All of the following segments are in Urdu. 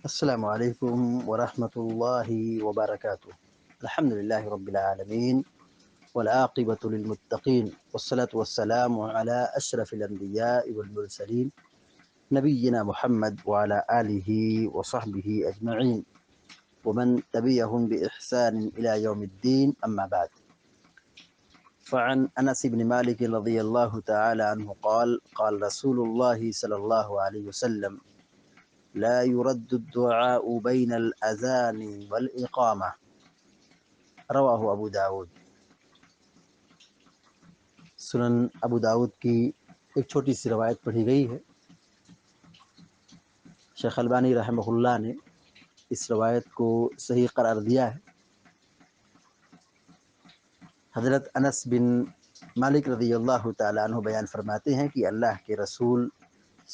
السلام عليكم ورحمة الله وبركاته. الحمد لله رب العالمين والعاقبة للمتقين والصلاة والسلام على أشرف الأنبياء والمرسلين نبينا محمد وعلى آله وصحبه أجمعين ومن تبعهم بإحسان إلى يوم الدين. أما بعد، فعن أنس بن مالك رضي الله تعالى عنه قال قال رسول الله صلى الله عليه وسلم: لا يرد الدعاء بين الأذان والإقامة. رواہ ابو داود۔ سنن ابو داود کی ایک چھوٹی سی روایت پڑھی گئی ہے۔ شیخ البانی رحمہ اللہ نے اس روایت کو صحیح قرار دیا ہے۔ حضرت انس بن مالک رضی اللہ تعالیٰ عنہ بیان فرماتے ہیں کہ اللہ کے رسول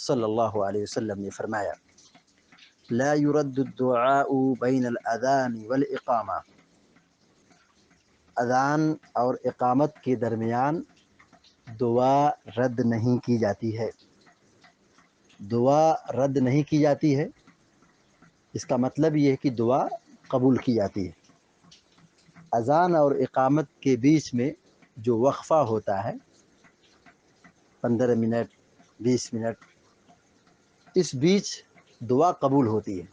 صلی اللہ علیہ وسلم نے فرمایا: لا يرد الدعاء بین الاذان والاقامہ، اذان اور اقامت کے درمیان دعا رد نہیں کی جاتی ہے۔ دعا رد نہیں کی جاتی ہے، اس کا مطلب یہ ہے کہ دعا قبول کی جاتی ہے۔ اذان اور اقامت کے بیچ میں جو وقفہ ہوتا ہے 15 منٹ 20 منٹ، اس بیچ دعا قبول ہوتی ہے۔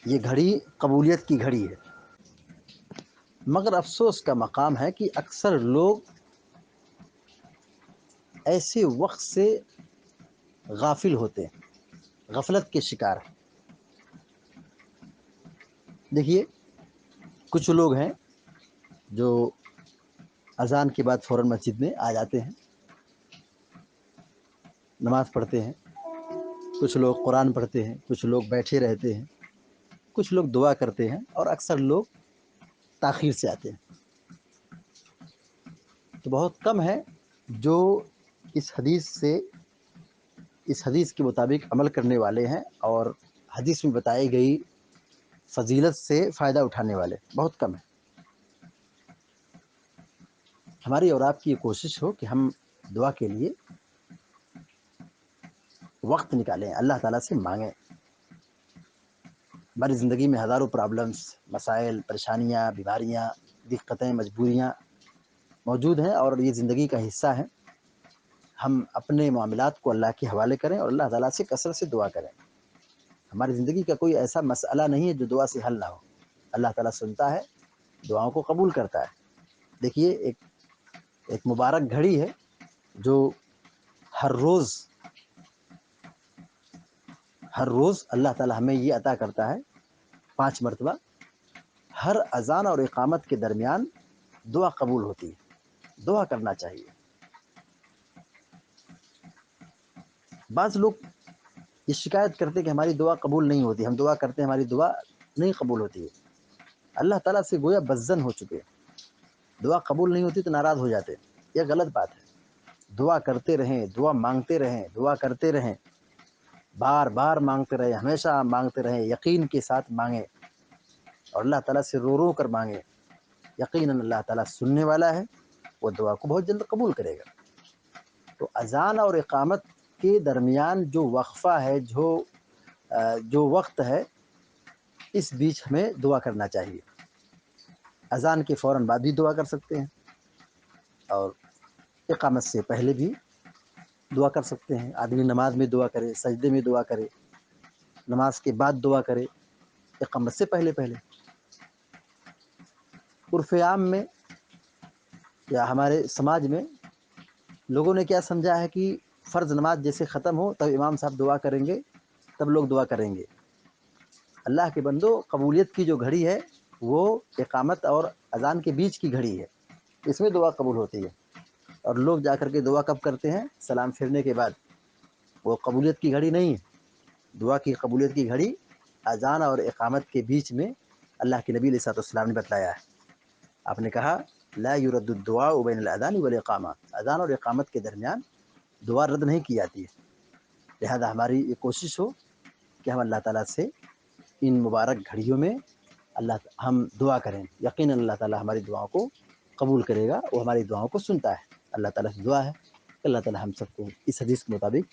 یہ گھڑی قبولیت کی گھڑی ہے، مگر افسوس کا مقام ہے کہ اکثر لوگ ایسے وقت سے غافل ہوتے ہیں، غفلت کے شکار ہیں۔ دیکھیے، کچھ لوگ ہیں جو اذان کے بعد فوراً مسجد میں آ جاتے ہیں، نماز پڑھتے ہیں، کچھ لوگ قرآن پڑھتے ہیں، کچھ لوگ بیٹھے رہتے ہیں، کچھ لوگ دعا کرتے ہیں، اور اکثر لوگ تاخیر سے آتے ہیں۔ تو بہت کم ہے جو اس حدیث کے مطابق عمل کرنے والے ہیں اور حدیث میں بتائی گئی فضیلت سے فائدہ اٹھانے والے بہت کم ہیں۔ ہماری اور آپ کی یہ کوشش ہو کہ ہم دعا کے لیے وقت نکالیں، اللہ تعالیٰ سے مانگیں۔ ہماری زندگی میں ہزاروں پرابلمس، مسائل، پریشانیاں، بیماریاں، دقتیں، مجبوریاں موجود ہیں، اور یہ زندگی کا حصہ ہیں۔ ہم اپنے معاملات کو اللہ کے حوالے کریں اور اللہ تعالیٰ سے کثرت سے دعا کریں۔ ہماری زندگی کا کوئی ایسا مسئلہ نہیں ہے جو دعا سے حل نہ ہو۔ اللہ تعالیٰ سنتا ہے، دعاؤں کو قبول کرتا ہے۔ دیکھیے، ایک مبارک گھڑی ہے جو ہر روز اللہ تعالیٰ ہمیں یہ عطا کرتا ہے 5 مرتبہ۔ ہر اذان اور اقامت کے درمیان دعا قبول ہوتی ہے، دعا کرنا چاہیے۔ بعض لوگ یہ شکایت کرتے ہیں کہ ہماری دعا قبول نہیں ہوتی، ہم دعا کرتے ہیں ہماری دعا نہیں قبول ہوتی ہے۔ اللہ تعالیٰ سے گویا بدظن ہو چکے ہیں، دعا قبول نہیں ہوتی تو ناراض ہو جاتے ہیں۔ یہ غلط بات ہے۔ دعا کرتے رہیں، دعا مانگتے رہیں، دعا کرتے رہیں، بار بار مانگتے رہیں، ہمیشہ مانگتے رہیں، یقین کے ساتھ مانگیں اور اللہ تعالیٰ سے رو رو کر مانگیں۔ یقیناً اللہ تعالیٰ سننے والا ہے، وہ دعا کو بہت جلد قبول کرے گا۔ تو اذان اور اقامت کے درمیان جو وقفہ ہے، جو وقت ہے، اس بیچ ہمیں دعا کرنا چاہیے۔ اذان کے فوراً بعد بھی دعا کر سکتے ہیں، اور اقامت سے پہلے بھی دعا کر سکتے ہیں۔ آدمی نماز میں دعا کرے، سجدے میں دعا کرے، نماز کے بعد دعا کرے، اقامت سے پہلے۔ عرف عام میں یا ہمارے سماج میں لوگوں نے کیا سمجھا ہے کہ فرض نماز جیسے ختم ہو تب امام صاحب دعا کریں گے، تب لوگ دعا کریں گے۔ اللہ کے بندو، قبولیت کی جو گھڑی ہے وہ اقامت اور اذان کے بیچ کی گھڑی ہے، اس میں دعا قبول ہوتی ہے۔ اور لوگ جا کر کے دعا کب کرتے ہیں؟ سلام پھرنے کے بعد۔ وہ قبولیت کی گھڑی نہیں ہے۔ دعا کی قبولیت کی گھڑی اذان اور اقامت کے بیچ میں اللہ کے نبی علیہ السلام نے بتلایا ہے۔ آپ نے کہا: لا يرد الدعاء بین الاذان والاقامہ، اذان اور اقامت کے درمیان دعا رد نہیں کی جاتی ہے۔ لہذا ہماری یہ کوشش ہو کہ ہم اللہ تعالیٰ سے ان مبارک گھڑیوں میں ہم دعا کریں۔ یقیناً اللہ تعالیٰ ہماری دعاؤں کو قبول کرے گا، وہ ہماری دعاؤں کو سنتا ہے۔ اللہ تعالیٰ سے دعا ہے کہ اللہ تعالیٰ ہم سب کو اس حدیث کے مطابق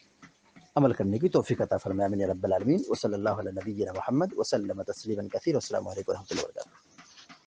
عمل کرنے کی توفیق عطا فرمائے آمین یا رب العالمین. وصلی اللہ علی نبینا محمد وسلم تسلیما کثیرا. السلام علیکم و رحمۃ اللہ وبرکاتہ.